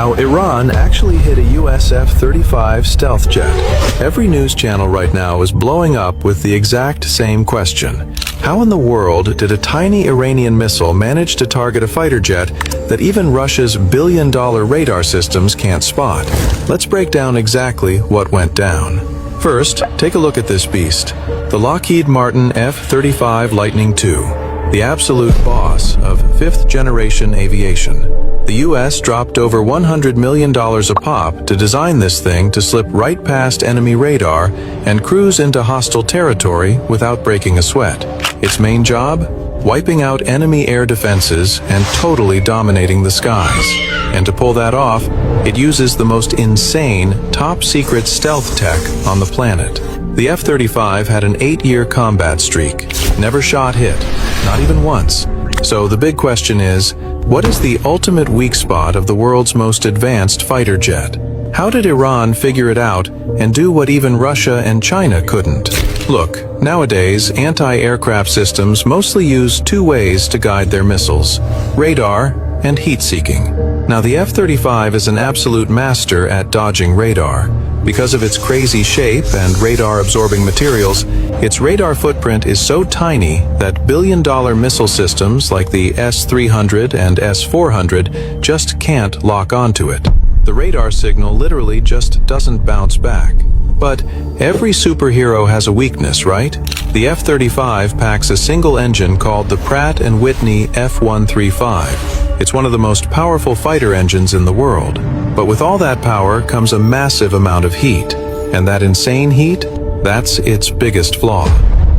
Now, Iran actually hit a US F-35 stealth jet. Every news channel right now is blowing up with the exact same question. How in the world did a tiny Iranian missile manage to target a fighter jet that even Russia's billion-dollar radar systems can't spot? Let's break down exactly what went down. First, take a look at this beast, the Lockheed Martin F-35 Lightning II, the absolute boss of fifth-generation aviation. The US dropped over $100 million a pop to design this thing to slip right past enemy radar and cruise into hostile territory without breaking a sweat. Its main job? Wiping out enemy air defenses and totally dominating the skies. And to pull that off, it uses the most insane, top-secret stealth tech on the planet. The F-35 had an 8-year combat streak, never shot hit, not even once. So the big question is, what is the ultimate weak spot of the world's most advanced fighter jet? How did Iran figure it out and do what even Russia and China couldn't? Look, nowadays, anti-aircraft systems mostly use two ways to guide their missiles: radar and heat-seeking. Now, the F-35 is an absolute master at dodging radar. Because of its crazy shape and radar-absorbing materials, its radar footprint is so tiny that billion-dollar missile systems like the S-300 and S-400 just can't lock onto it. The radar signal literally just doesn't bounce back. But every superhero has a weakness, right? The F-35 packs a single engine called the Pratt & Whitney F135. It's one of the most powerful fighter engines in the world. But with all that power comes a massive amount of heat. And that insane heat? That's its biggest flaw.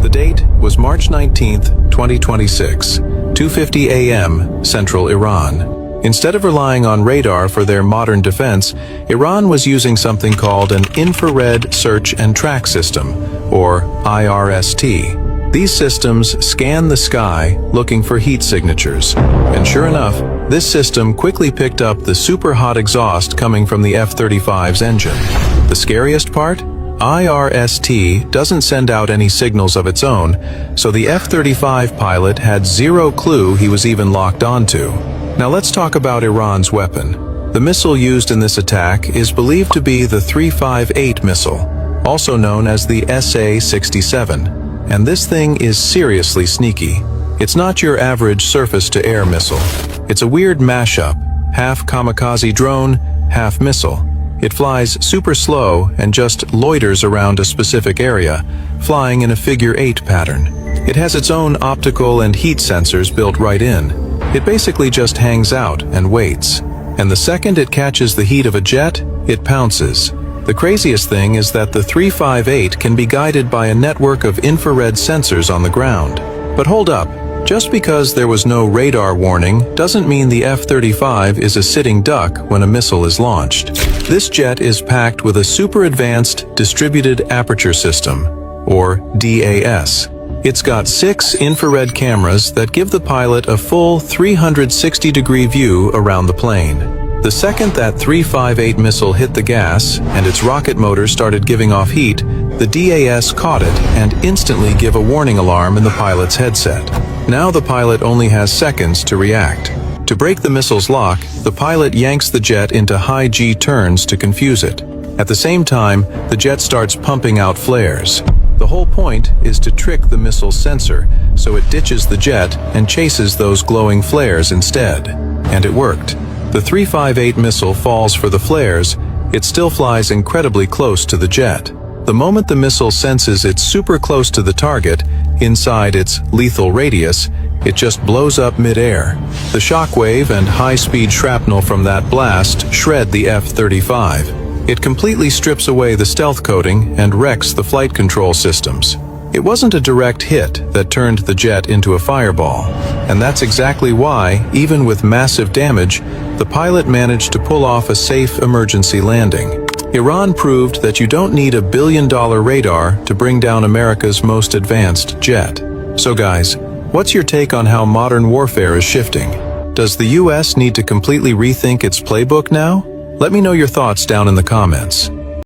The date was March 19th, 2026, 2:50 a.m. Central Iran. Instead of relying on radar for their modern defense, Iran was using something called an Infrared Search and Track System, or IRST. These systems scan the sky looking for heat signatures. And sure enough, this system quickly picked up the super hot exhaust coming from the F-35's engine. The scariest part? IRST doesn't send out any signals of its own, so the F-35 pilot had zero clue he was even locked onto. Now let's talk about Iran's weapon. The missile used in this attack is believed to be the 358 missile, also known as the SA-67. And this thing is seriously sneaky. It's not your average surface-to-air missile. It's a weird mashup, half kamikaze drone, half missile. It flies super slow and just loiters around a specific area, flying in a figure-8 pattern. It has its own optical and heat sensors built right in. It basically just hangs out and waits. And the second it catches the heat of a jet, it pounces. The craziest thing is that the 358 can be guided by a network of infrared sensors on the ground. But hold up, just because there was no radar warning doesn't mean the F-35 is a sitting duck when a missile is launched. This jet is packed with a super advanced distributed aperture system, or DAS. It's got 6 infrared cameras that give the pilot a full 360-degree view around the plane. The second that 358 missile hit the gas and its rocket motor started giving off heat, the DAS caught it and instantly gave a warning alarm in the pilot's headset. Now the pilot only has seconds to react. To break the missile's lock, the pilot yanks the jet into high G turns to confuse it. At the same time, the jet starts pumping out flares. The whole point is to trick the missile's sensor, so it ditches the jet and chases those glowing flares instead. And it worked. The 358 missile falls for the flares, it still flies incredibly close to the jet. The moment the missile senses it's super close to the target, inside its lethal radius, it just blows up mid-air. The shockwave and high-speed shrapnel from that blast shred the F-35. It completely strips away the stealth coating and wrecks the flight control systems. It wasn't a direct hit that turned the jet into a fireball. And that's exactly why, even with massive damage, the pilot managed to pull off a safe emergency landing. Iran proved that you don't need a billion-dollar radar to bring down America's most advanced jet. So guys, what's your take on how modern warfare is shifting? Does the US need to completely rethink its playbook now? Let me know your thoughts down in the comments.